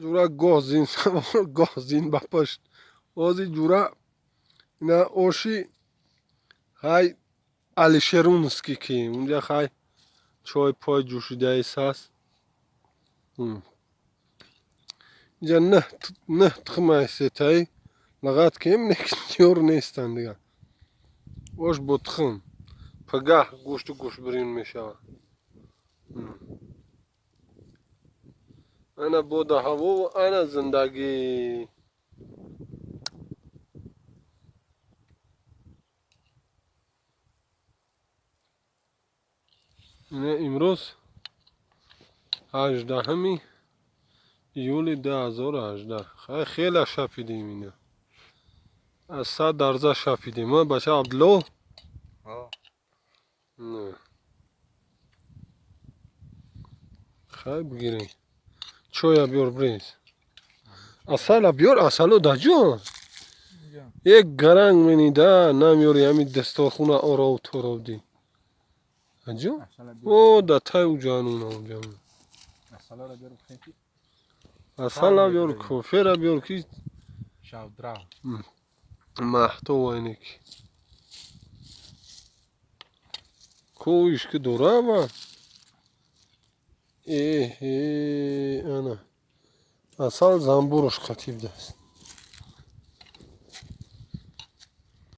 جورا گازین گازین بپشت بازی جورا اینا اوشی های Alişerunski ki اونجا خای چای پای جوشیده ایست هست اینجا نه تخم ایستایی لغت که هم نکنیور نیستن دیگه اوش با تخم پگاه گوشت و گوشت برین میشه انا بوده هوا و انا زندگی اینه امروز 18 ایولی 2018 خیلی شپیدیم اینه از 100 درجه شپیدیم ما بچه عبدالله نه خیلی بگیریم چویا بیار بریز اصلا بیار اصلا دا جان یک گرنگ منیده نمیاری همین دستاخونه آراو تاراو دی اجا او دا تایو جانون اونجا اصلا بیار کوفه را بیار کی محتو اینک کویش که دوره با انا اصلا زنبورش خطیب دست